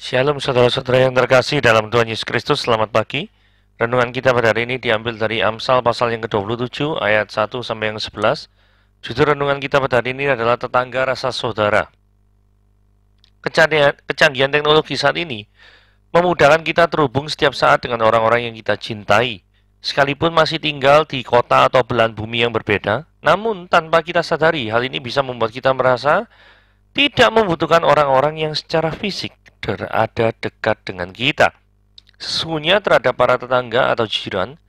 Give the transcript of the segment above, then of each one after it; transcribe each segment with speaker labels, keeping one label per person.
Speaker 1: Shalom saudara-saudara yang terkasih dalam Tuhan Yesus Kristus, selamat pagi. Renungan kita pada hari ini diambil dari Amsal pasal yang ke-27 ayat 1 sampai yang 11. Judul renungan kita pada hari ini adalah tetangga rasa saudara. Kecanggihan teknologi saat ini memudahkan kita terhubung setiap saat dengan orang-orang yang kita cintai. Sekalipun masih tinggal di kota atau belahan bumi yang berbeda, namun tanpa kita sadari hal ini bisa membuat kita merasa tidak membutuhkan orang-orang yang secara fisik berada dekat dengan kita. Sesungguhnya terhadap para tetangga atau jiran,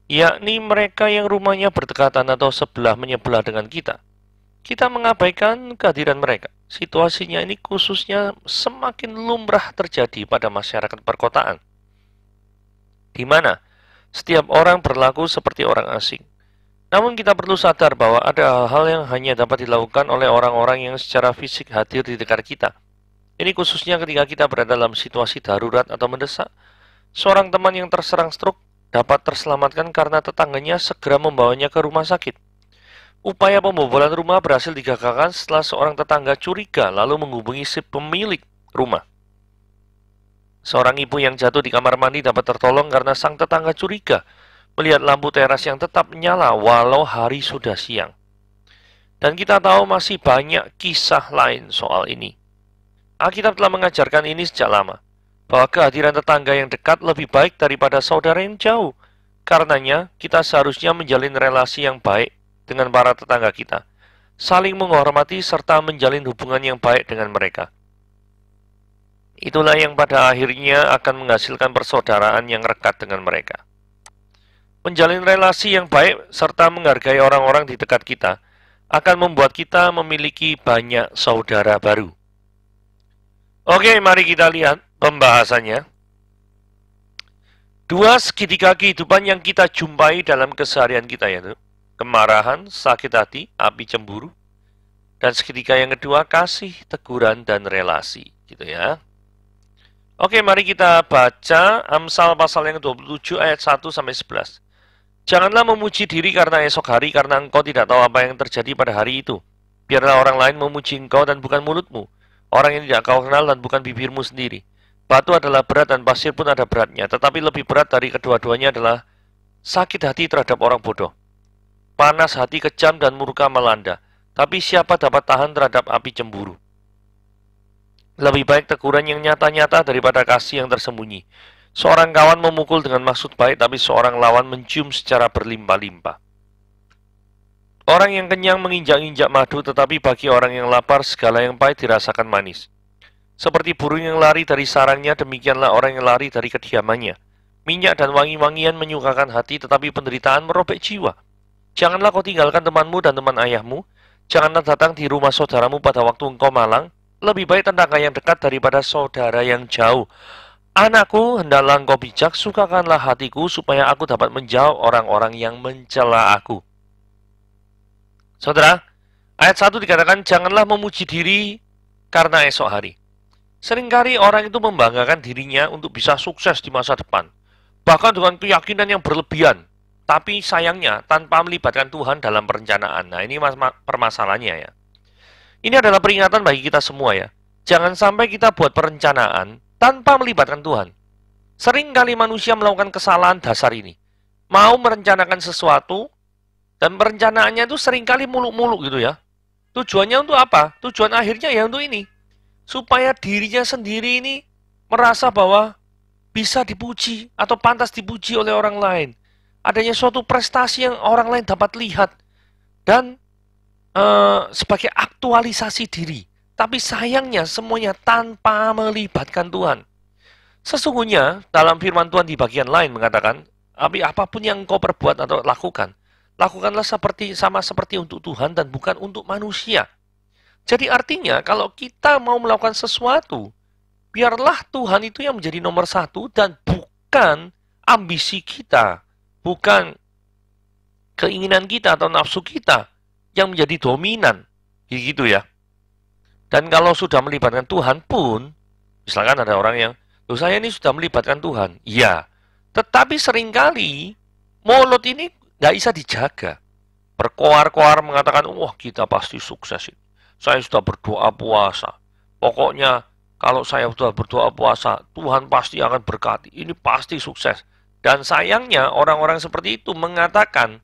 Speaker 1: yakni mereka yang rumahnya berdekatan atau sebelah menyebelah dengan kita mengabaikan kehadiran mereka. Situasinya ini khususnya semakin lumrah terjadi pada masyarakat perkotaan, di mana setiap orang berlaku seperti orang asing. Namun kita perlu sadar bahwa ada hal-hal yang hanya dapat dilakukan oleh orang-orang yang secara fisik hadir di dekat kita. Ini khususnya ketika kita berada dalam situasi darurat atau mendesak. Seorang teman yang terserang stroke dapat terselamatkan karena tetangganya segera membawanya ke rumah sakit. Upaya pembobolan rumah berhasil digagalkan setelah seorang tetangga curiga lalu menghubungi si pemilik rumah. Seorang ibu yang jatuh di kamar mandi dapat tertolong karena sang tetangga curiga melihat lampu teras yang tetap menyala walau hari sudah siang. Dan kita tahu masih banyak kisah lain soal ini. Alkitab telah mengajarkan ini sejak lama, bahwa kehadiran tetangga yang dekat lebih baik daripada saudara yang jauh. Karenanya, kita seharusnya menjalin relasi yang baik dengan para tetangga kita, saling menghormati serta menjalin hubungan yang baik dengan mereka. Itulah yang pada akhirnya akan menghasilkan persaudaraan yang rekat dengan mereka. Menjalin relasi yang baik serta menghargai orang-orang di dekat kita akan membuat kita memiliki banyak saudara baru. Oke, mari kita lihat pembahasannya. Dua segitiga kehidupan yang kita jumpai dalam keseharian kita, yaitu kemarahan, sakit hati, api cemburu. Dan segitiga yang kedua, kasih, teguran, dan relasi. Gitu ya. Oke, mari kita baca Amsal pasal yang ke-27 ayat 1 sampai 11. Janganlah memuji diri karena esok hari, karena engkau tidak tahu apa yang terjadi pada hari itu. Biarlah orang lain memuji engkau dan bukan mulutmu. Orang yang tidak kau kenal dan bukan bibirmu sendiri. Batu adalah berat dan pasir pun ada beratnya. Tetapi lebih berat dari kedua-duanya adalah sakit hati terhadap orang bodoh. Panas hati kejam dan murka melanda. Tapi siapa dapat tahan terhadap api cemburu? Lebih baik teguran yang nyata-nyata daripada kasih yang tersembunyi. Seorang kawan memukul dengan maksud baik, tapi seorang lawan mencium secara berlimpah-limpah. Orang yang kenyang menginjak-injak madu, tetapi bagi orang yang lapar segala yang pahit dirasakan manis. Seperti burung yang lari dari sarangnya, demikianlah orang yang lari dari kediamannya. Minyak dan wangi-wangian menyukakan hati, tetapi penderitaan merobek jiwa. Janganlah kau tinggalkan temanmu dan teman ayahmu. Janganlah datang di rumah saudaramu pada waktu engkau malang. Lebih baik tetangga yang dekat daripada saudara yang jauh. Anakku, hendaklah engkau bijak, sukakanlah hatiku, supaya aku dapat menjauh orang-orang yang mencela aku. Saudara, ayat 1 dikatakan, janganlah memuji diri karena esok hari. Seringkali orang itu membanggakan dirinya untuk bisa sukses di masa depan, bahkan dengan keyakinan yang berlebihan, tapi sayangnya tanpa melibatkan Tuhan dalam perencanaan. Nah, ini permasalahannya ya. Ini adalah peringatan bagi kita semua ya. Jangan sampai kita buat perencanaan tanpa melibatkan Tuhan. Seringkali manusia melakukan kesalahan dasar ini. Mau merencanakan sesuatu, dan perencanaannya itu seringkali muluk-muluk gitu ya. Tujuannya untuk apa? Tujuan akhirnya ya untuk ini. Supaya dirinya sendiri ini merasa bahwa bisa dipuji atau pantas dipuji oleh orang lain. Adanya suatu prestasi yang orang lain dapat lihat. Dan sebagai aktualisasi diri. Tapi sayangnya semuanya tanpa melibatkan Tuhan. Sesungguhnya dalam firman Tuhan di bagian lain mengatakan, apapun yang engkau perbuat atau lakukan, lakukanlah sama seperti untuk Tuhan dan bukan untuk manusia. Jadi artinya kalau kita mau melakukan sesuatu, biarlah Tuhan itu yang menjadi nomor satu dan bukan ambisi kita, bukan keinginan kita atau nafsu kita yang menjadi dominan. Gitu ya. Dan kalau sudah melibatkan Tuhan pun, misalkan ada orang yang, saya ini sudah melibatkan Tuhan. Iya, tetapi seringkali mulut ini nggak bisa dijaga. Berkoar-koar mengatakan, wah kita pasti sukses. Saya sudah berdoa puasa. Pokoknya Kalau saya sudah berdoa puasa, Tuhan pasti akan berkati. Ini pasti sukses. Dan sayangnya orang-orang seperti itu mengatakan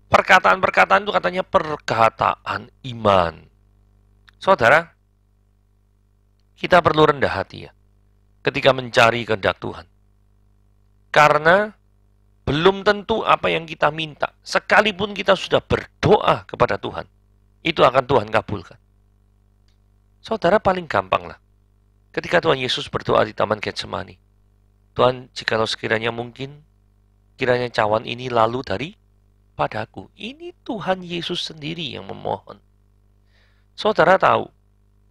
Speaker 1: perkataan-perkataan itu katanya perkataan iman. Saudara, kita perlu rendah hati ya ketika mencari kehendak Tuhan. Karena belum tentu apa yang kita minta, sekalipun kita sudah berdoa kepada Tuhan, itu akan Tuhan kabulkan. Saudara, paling gampang lah. Ketika Tuhan Yesus berdoa di Taman Getsemani, Tuhan, jikalau sekiranya mungkin, kiranya cawan ini lalu padaku. Ini Tuhan Yesus sendiri yang memohon. Saudara tahu,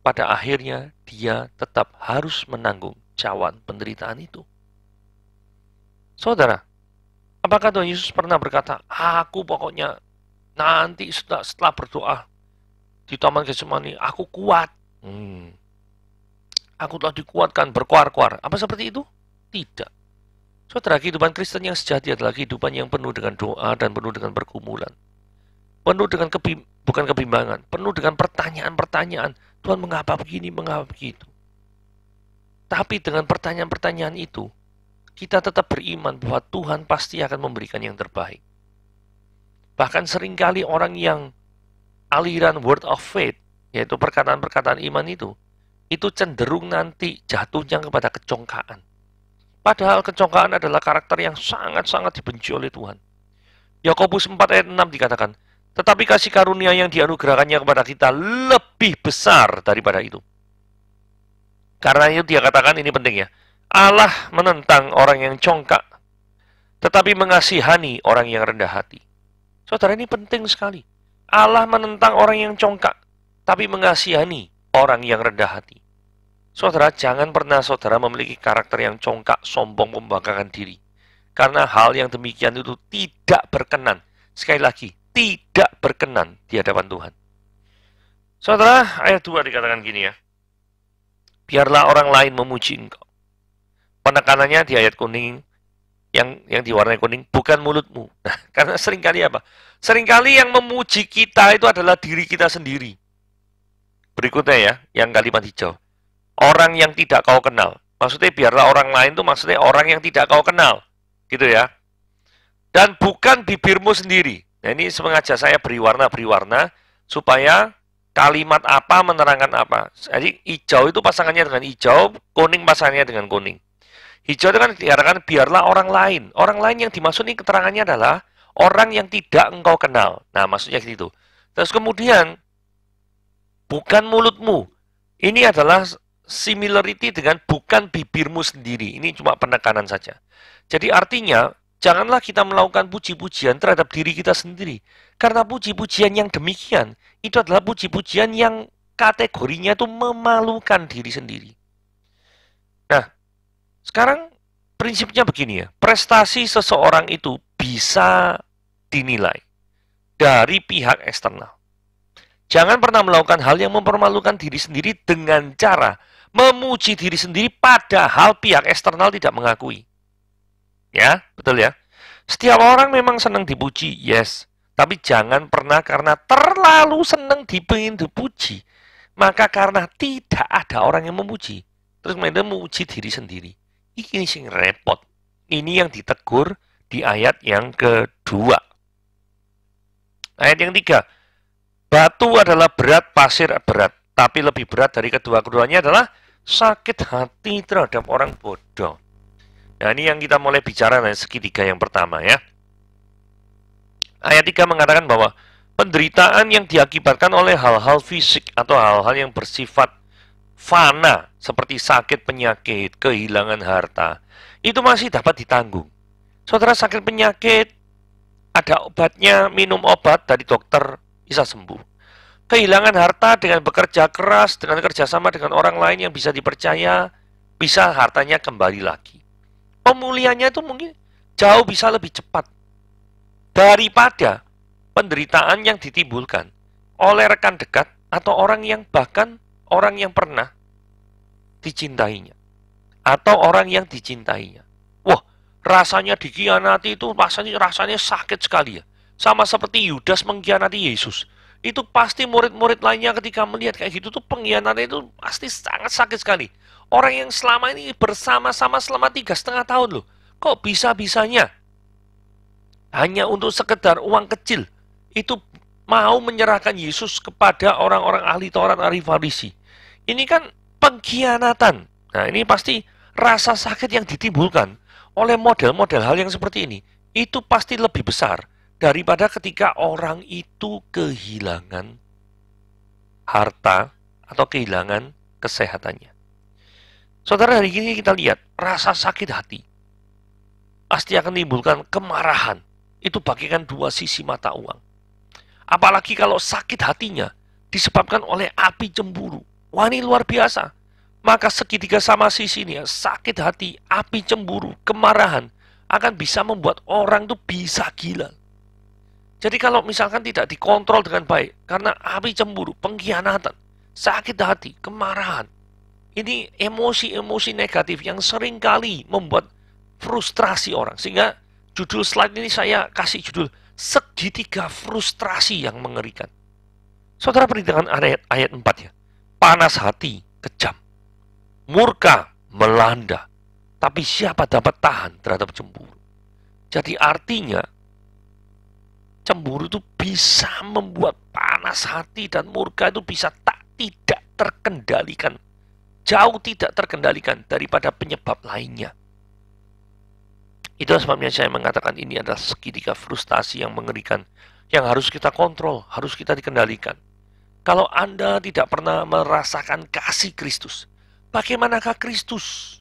Speaker 1: pada akhirnya dia tetap harus menanggung cawan penderitaan itu. Saudara, apakah Tuhan Yesus pernah berkata, aku pokoknya nanti setelah berdoa di Taman Getsemani, aku kuat. Aku telah dikuatkan, berkuar-kuar. Apa seperti itu? Tidak. Saudara, kehidupan Kristen yang sejati adalah kehidupan yang penuh dengan doa dan penuh dengan pergumulan. Penuh dengan bukan kebimbangan, penuh dengan pertanyaan-pertanyaan. Tuhan, mengapa begini, mengapa begitu? Tapi dengan pertanyaan-pertanyaan itu, kita tetap beriman bahwa Tuhan pasti akan memberikan yang terbaik. Bahkan seringkali orang yang aliran word of faith, yaitu perkataan-perkataan iman itu cenderung nanti jatuhnya kepada kecongkaan. Padahal kecongkaan adalah karakter yang sangat-sangat dibenci oleh Tuhan. Yakobus 4 ayat 6 dikatakan, tetapi kasih karunia yang dianugerahkannya kepada kita lebih besar daripada itu. Karena itu dia katakan, ini penting ya, Allah menentang orang yang congkak, tetapi mengasihani orang yang rendah hati. Saudara, ini penting sekali. Allah menentang orang yang congkak, tapi mengasihani orang yang rendah hati. Saudara, jangan pernah saudara memiliki karakter yang congkak, sombong, membanggakan diri. Karena hal yang demikian itu tidak berkenan. Sekali lagi, tidak berkenan di hadapan Tuhan. Saudara, ayat 2 dikatakan gini ya. Biarlah orang lain memuji engkau. Penekanannya di ayat kuning, yang diwarnai kuning, bukan mulutmu. Nah, karena seringkali apa? Seringkali yang memuji kita itu adalah diri kita sendiri. Berikutnya ya, yang kalimat hijau. Orang yang tidak kau kenal. Maksudnya biarlah orang lain itu maksudnya orang yang tidak kau kenal. Gitu ya. Dan bukan bibirmu sendiri. Nah, ini sengaja saya beri warna supaya kalimat apa menerangkan apa. Jadi hijau itu pasangannya dengan hijau, kuning pasangannya dengan kuning. Hijau itu kan dikatakan biarlah orang lain. Orang lain yang dimaksud ini keterangannya adalah orang yang tidak engkau kenal. Nah, maksudnya gitu. Terus kemudian bukan mulutmu. Ini adalah similarity dengan bukan bibirmu sendiri. Ini cuma penekanan saja. Jadi artinya, janganlah kita melakukan puji-pujian terhadap diri kita sendiri. Karena puji-pujian yang demikian, itu adalah puji-pujian yang kategorinya itu memalukan diri sendiri. Nah, sekarang prinsipnya begini ya. Prestasi seseorang itu bisa dinilai dari pihak eksternal. Jangan pernah melakukan hal yang mempermalukan diri sendiri dengan cara memuji diri sendiri padahal pihak eksternal tidak mengakui. Ya, betul ya. Setiap orang memang senang dipuji, yes. Tapi jangan pernah karena terlalu senang dipuji, maka karena tidak ada orang yang memuji, terus mereka memuji diri sendiri. Ini sing repot. Ini yang ditegur di ayat yang kedua. Ayat yang 3. Batu adalah berat, pasir berat. Tapi lebih berat dari kedua-keduanya adalah sakit hati terhadap orang bodoh. Nah, ini yang kita mulai bicara dari segitiga yang pertama ya. Ayat 3 mengatakan bahwa penderitaan yang diakibatkan oleh hal-hal fisik atau hal-hal yang bersifat fana seperti sakit, penyakit, kehilangan harta, itu masih dapat ditanggung. Saudara, sakit penyakit, ada obatnya, minum obat dari dokter, bisa sembuh. Kehilangan harta dengan bekerja keras, dengan kerjasama dengan orang lain yang bisa dipercaya, bisa hartanya kembali lagi. Pemulihannya itu mungkin jauh bisa lebih cepat daripada penderitaan yang ditimbulkan oleh rekan dekat atau orang yang bahkan orang yang pernah dicintainya atau orang yang dicintainya. Wah, rasanya dikhianati itu rasanya sakit sekali ya. Sama seperti Yudas mengkhianati Yesus. Itu pasti murid-murid lainnya ketika melihat kayak gitu tuh pengkhianatan itu pasti sangat sakit sekali. Orang yang selama ini bersama-sama selama 3,5 tahun loh. Kok bisa-bisanya hanya untuk sekedar uang kecil itu mau menyerahkan Yesus kepada orang-orang ahli Taurat, ahli Farisi. Ini kan pengkhianatan. Nah, ini pasti rasa sakit yang ditimbulkan oleh model-model hal yang seperti ini. Itu pasti lebih besar daripada ketika orang itu kehilangan harta atau kehilangan kesehatannya. Saudara, hari ini kita lihat rasa sakit hati pasti akan menimbulkan kemarahan. Itu bagaikan dua sisi mata uang. Apalagi kalau sakit hatinya disebabkan oleh api cemburu. Wah, ini luar biasa. Maka segitiga sama sisi ini, sakit hati, api cemburu, kemarahan akan bisa membuat orang itu bisa gila. Jadi kalau misalkan tidak dikontrol dengan baik, karena api cemburu, pengkhianatan, sakit hati, kemarahan, ini emosi-emosi negatif yang seringkali membuat frustrasi orang. Sehingga judul slide ini saya kasih judul, segitiga frustrasi yang mengerikan. Saudara perhatikan ayat 4 ya. Panas hati, kejam. Murka, melanda. Tapi siapa dapat tahan terhadap cemburu? Jadi artinya, cemburu itu bisa membuat panas hati dan murka itu bisa tidak terkendalikan. Jauh tidak terkendalikan daripada penyebab lainnya. Itulah sebabnya saya mengatakan ini adalah segitiga frustasi yang mengerikan. Yang harus kita kontrol, harus kita dikendalikan. Kalau Anda tidak pernah merasakan kasih Kristus, bagaimanakah Kristus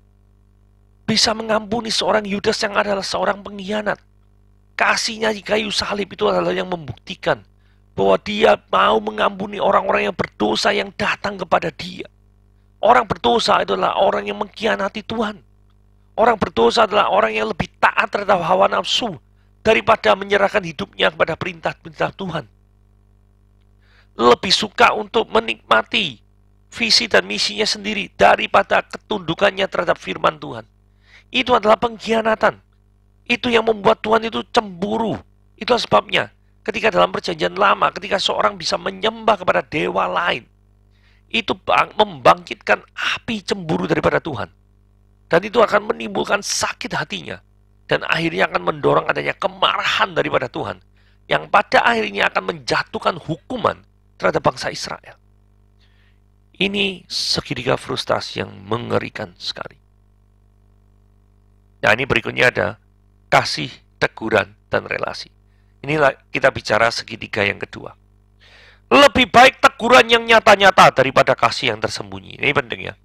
Speaker 1: bisa mengampuni seorang Yudas yang adalah seorang pengkhianat? Kasihnya di kayu salib itu adalah yang membuktikan bahwa dia mau mengampuni orang-orang yang berdosa yang datang kepada dia. Orang berdosa adalah orang yang mengkhianati Tuhan. Orang berdosa adalah orang yang lebih taat terhadap hawa nafsu daripada menyerahkan hidupnya kepada perintah-perintah Tuhan. Lebih suka untuk menikmati visi dan misinya sendiri daripada ketundukannya terhadap firman Tuhan. Itu adalah pengkhianatan. Itu yang membuat Tuhan itu cemburu. Itulah sebabnya ketika dalam perjanjian lama, ketika seorang bisa menyembah kepada dewa lain, itu membangkitkan api cemburu daripada Tuhan. Dan itu akan menimbulkan sakit hatinya. Dan akhirnya akan mendorong adanya kemarahan daripada Tuhan. Yang pada akhirnya akan menjatuhkan hukuman terhadap bangsa Israel. Ini segitiga frustasi yang mengerikan sekali. Nah, ini berikutnya ada kasih, teguran, dan relasi. Inilah kita bicara segitiga yang kedua. Lebih baik teguran yang nyata-nyata daripada kasih yang tersembunyi. Ini penting ya.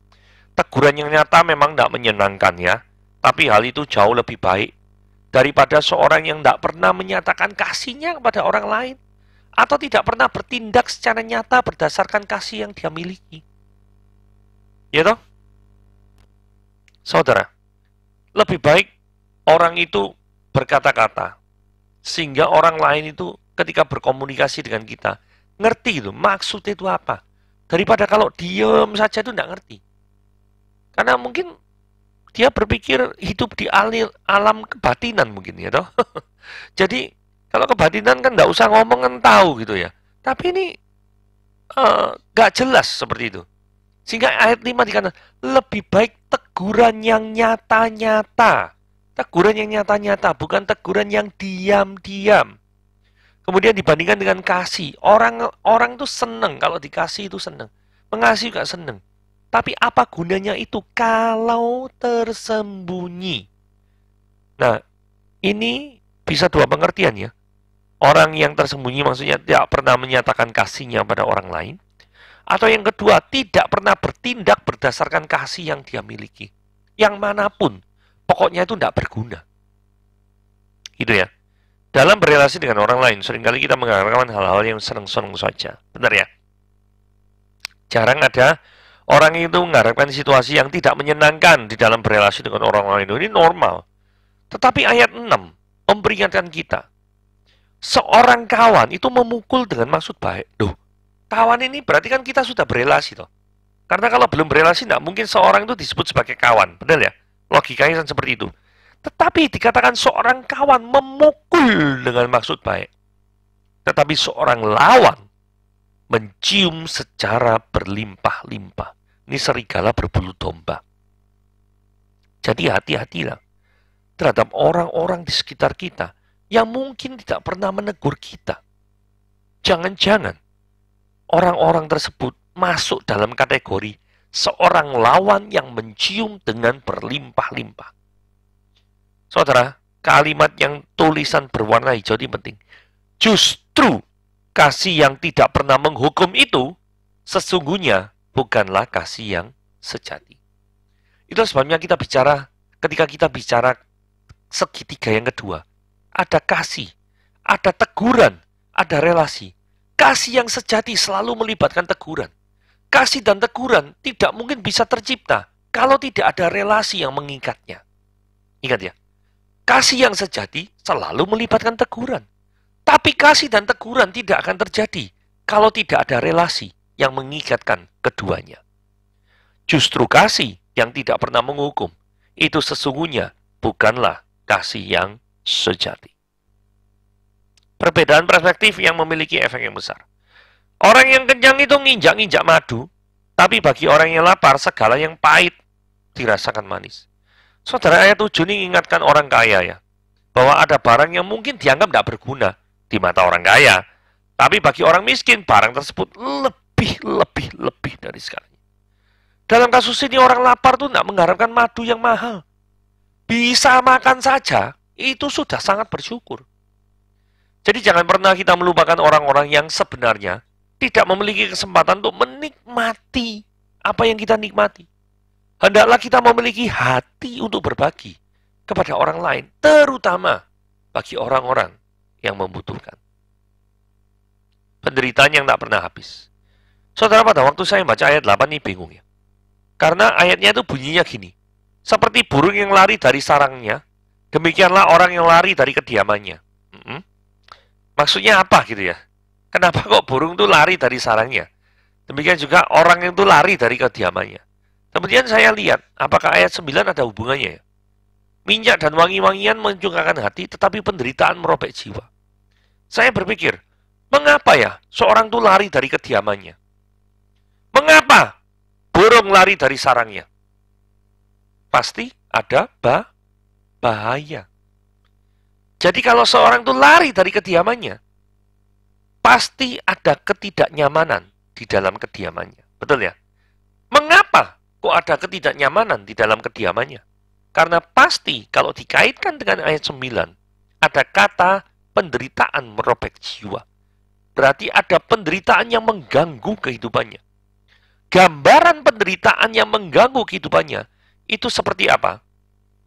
Speaker 1: Teguran yang nyata memang tidak menyenangkan ya. Tapi hal itu jauh lebih baik daripada seorang yang tidak pernah menyatakan kasihnya kepada orang lain. Atau tidak pernah bertindak secara nyata berdasarkan kasih yang dia miliki. Ya toh? Saudara, lebih baik orang itu berkata-kata. Sehingga orang lain itu ketika berkomunikasi dengan kita, ngerti itu, maksudnya itu apa. Daripada kalau diem saja itu tidak ngerti. Karena mungkin dia berpikir hidup di alam kebatinan mungkin ya toh. Jadi kalau kebatinan kan nggak usah ngomong kan tahu gitu ya. Tapi ini nggak jelas seperti itu. Sehingga ayat 5 dikatakan lebih baik teguran yang nyata-nyata. Teguran yang nyata-nyata, bukan teguran yang diam-diam. Kemudian dibandingkan dengan kasih. Orang itu senang kalau dikasih itu senang. Mengasihi juga senang. Tapi apa gunanya itu kalau tersembunyi? Nah, ini bisa dua pengertian ya. Orang yang tersembunyi maksudnya tidak pernah menyatakan kasihnya pada orang lain. Atau yang kedua, tidak pernah bertindak berdasarkan kasih yang dia miliki. Yang manapun, pokoknya itu tidak berguna. Gitu ya. Dalam berrelasi dengan orang lain, seringkali kita mengharapkan hal-hal yang senang-senang saja. Benar ya? Jarang ada orang itu mengharapkan situasi yang tidak menyenangkan di dalam berrelasi dengan orang lain. Ini normal. Tetapi ayat 6 memperingatkan kita. Seorang kawan itu memukul dengan maksud baik. Duh, kawan ini berarti kan kita sudah berrelasi toh. Karena kalau belum berrelasi, tidak mungkin seorang itu disebut sebagai kawan. Benar ya? Logikanya kan seperti itu. Tetapi dikatakan seorang kawan memukul dengan maksud baik. Tetapi seorang lawan mencium secara berlimpah-limpah. Ini serigala berbulu domba. Jadi hati-hatilah terhadap orang-orang di sekitar kita yang mungkin tidak pernah menegur kita. Jangan-jangan orang-orang tersebut masuk dalam kategori seorang lawan yang mencium dengan berlimpah-limpah. Saudara, kalimat yang tulisan berwarna hijau ini penting. Justru kasih yang tidak pernah menghukum itu sesungguhnya bukanlah kasih yang sejati. Itu sebabnya ketika kita bicara segitiga yang kedua, ada kasih, ada teguran, ada relasi. Kasih yang sejati selalu melibatkan teguran. Kasih dan teguran tidak mungkin bisa tercipta kalau tidak ada relasi yang mengikatnya. Ingat ya, kasih yang sejati selalu melibatkan teguran. Tapi kasih dan teguran tidak akan terjadi kalau tidak ada relasi yang mengikatkan keduanya. Justru kasih yang tidak pernah menghukum, itu sesungguhnya bukanlah kasih yang sejati. Perbedaan perspektif yang memiliki efek yang besar. Orang yang kenyang itu nginjak-nginjak madu, tapi bagi orang yang lapar, segala yang pahit dirasakan manis. Saudara, ayat 7 ini mengingatkan orang kaya ya, bahwa ada barang yang mungkin dianggap tidak berguna di mata orang kaya, tapi bagi orang miskin, barang tersebut lebih dari segalanya. Dalam kasus ini orang lapar tuh tidak mengharapkan madu yang mahal. Bisa makan saja, itu sudah sangat bersyukur. Jadi jangan pernah kita melupakan orang-orang yang sebenarnya tidak memiliki kesempatan untuk menikmati apa yang kita nikmati. Hendaklah kita memiliki hati untuk berbagi kepada orang lain, terutama bagi orang-orang yang membutuhkan. Penderitaan yang tak pernah habis. Saudara, pada waktu saya baca ayat 8 ini bingung ya. Karena ayatnya itu bunyinya gini. Seperti burung yang lari dari sarangnya, demikianlah orang yang lari dari kediamannya. Maksudnya apa gitu ya? Kenapa kok burung itu lari dari sarangnya? Demikian juga orang yang itu lari dari kediamannya. Kemudian saya lihat, apakah ayat 9 ada hubungannya ya? Minyak dan wangi-wangian mencungkakan hati, tetapi penderitaan merobek jiwa. Saya berpikir, mengapa ya seorang itu lari dari kediamannya? Mengapa burung lari dari sarangnya? Pasti ada bahaya. Jadi kalau seorang itu lari dari kediamannya, pasti ada ketidaknyamanan di dalam kediamannya. Betul ya? Mengapa kok ada ketidaknyamanan di dalam kediamannya? Karena pasti kalau dikaitkan dengan ayat 9, ada kata penderitaan merobek jiwa. Berarti ada penderitaan yang mengganggu kehidupannya. Gambaran penderitaan yang mengganggu kehidupannya itu seperti apa?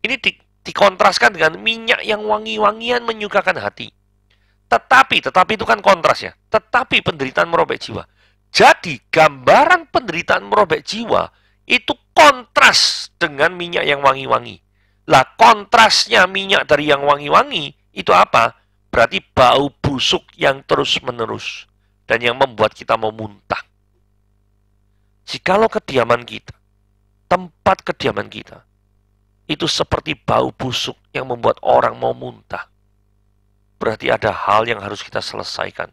Speaker 1: Ini dikontraskan dengan minyak yang wangi-wangian menyukakan hati. Tetapi itu kan kontras ya. Tetapi penderitaan merobek jiwa. Jadi gambaran penderitaan merobek jiwa itu kontras dengan minyak yang wangi-wangi. Lah kontrasnya minyak dari yang wangi-wangi itu apa? Berarti bau busuk yang terus-menerus dan yang membuat kita mau muntah. Jikalau kediaman kita, tempat kediaman kita, itu seperti bau busuk yang membuat orang mau muntah, berarti ada hal yang harus kita selesaikan.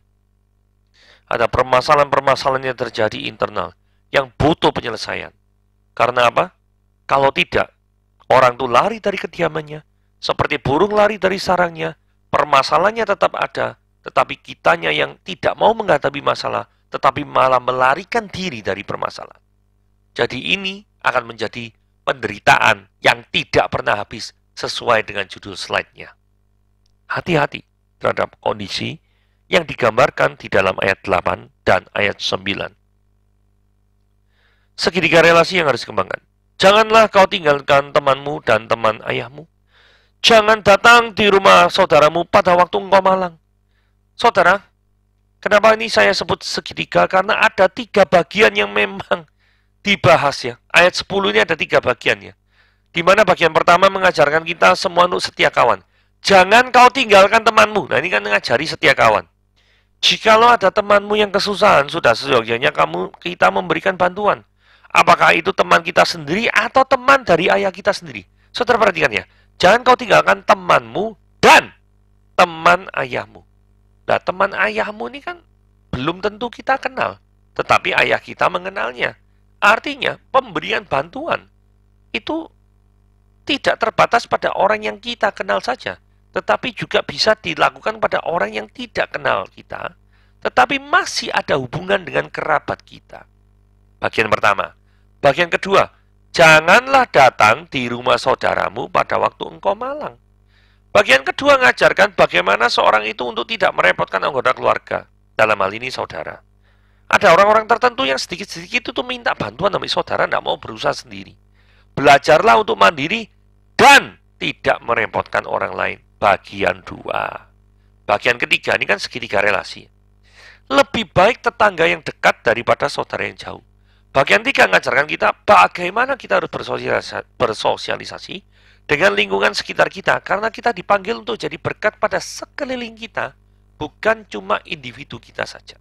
Speaker 1: Ada permasalahan-permasalahan yang terjadi internal yang butuh penyelesaian. Karena apa? Kalau tidak, orang itu lari dari kediamannya, seperti burung lari dari sarangnya, permasalahannya tetap ada, tetapi kitanya yang tidak mau menghadapi masalah, tetapi malah melarikan diri dari permasalahan. Jadi ini akan menjadi penderitaan yang tidak pernah habis sesuai dengan judul slide-nya. Hati-hati terhadap kondisi yang digambarkan di dalam ayat 8 dan ayat 9. Segitiga relasi yang harus dikembangkan. Janganlah kau tinggalkan temanmu dan teman ayahmu. Jangan datang di rumah saudaramu pada waktu engkau malang. Saudara, kenapa ini saya sebut segitiga? Karena ada 3 bagian yang memang dibahas ya. Ayat 10 ini ada 3 bagian ya. Di mana bagian pertama mengajarkan kita semua untuk setia kawan. Jangan kau tinggalkan temanmu. Nah ini kan mengajari setia kawan. Jikalau ada temanmu yang kesusahan, sudah seyogyanya kita memberikan bantuan. Apakah itu teman kita sendiri atau teman dari ayah kita sendiri? Saudara perhatikan ya. Jangan kau tinggalkan temanmu dan teman ayahmu. Nah teman ayahmu ini kan belum tentu kita kenal, tetapi ayah kita mengenalnya. Artinya, pemberian bantuan itu tidak terbatas pada orang yang kita kenal saja, tetapi juga bisa dilakukan pada orang yang tidak kenal kita, tetapi masih ada hubungan dengan kerabat kita. Bagian pertama. Bagian kedua, janganlah datang di rumah saudaramu pada waktu engkau malang. Bagian kedua mengajarkan bagaimana seorang itu untuk tidak merepotkan anggota keluarga, dalam hal ini saudara. Ada orang-orang tertentu yang sedikit-sedikit itu minta bantuan sama saudara, tidak mau berusaha sendiri. Belajarlah untuk mandiri dan tidak merepotkan orang lain. Bagian 2. Bagian ketiga, ini kan segitiga relasi. Lebih baik tetangga yang dekat daripada saudara yang jauh. Bagian 3 mengajarkan kita bagaimana kita harus bersosialisasi dengan lingkungan sekitar kita. Karena kita dipanggil untuk jadi berkat pada sekeliling kita, bukan cuma individu kita saja.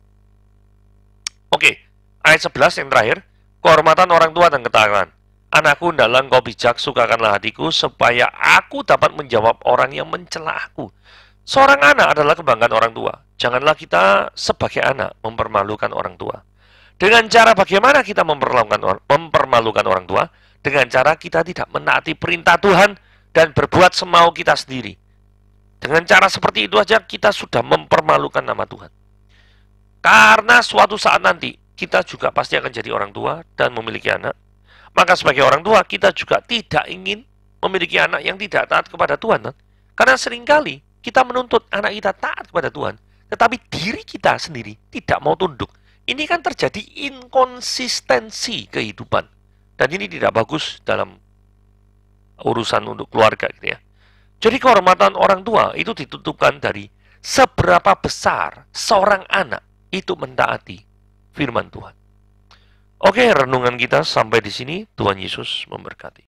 Speaker 1: Oke, ayat 11 yang terakhir. Kehormatan orang tua dan ketaatan. Anakku, hendaklah engkau bijak, sukakanlah hatiku, supaya aku dapat menjawab orang yang mencela aku. Seorang anak adalah kebanggaan orang tua. Janganlah kita sebagai anak mempermalukan orang tua. Dengan cara bagaimana kita mempermalukan orang tua? Dengan cara kita tidak menaati perintah Tuhan dan berbuat semau kita sendiri. Dengan cara seperti itu aja kita sudah mempermalukan nama Tuhan. Karena suatu saat nanti kita juga pasti akan jadi orang tua dan memiliki anak. Maka sebagai orang tua, kita juga tidak ingin memiliki anak yang tidak taat kepada Tuhan. Kan? Karena seringkali kita menuntut anak kita taat kepada Tuhan, tetapi diri kita sendiri tidak mau tunduk. Ini kan terjadi inkonsistensi kehidupan. Dan ini tidak bagus dalam urusan untuk keluarga gitu ya. Jadi kehormatan orang tua itu ditentukan dari seberapa besar seorang anak itu mentaati firman Tuhan. Oke, renungan kita sampai di sini. Tuhan Yesus memberkati.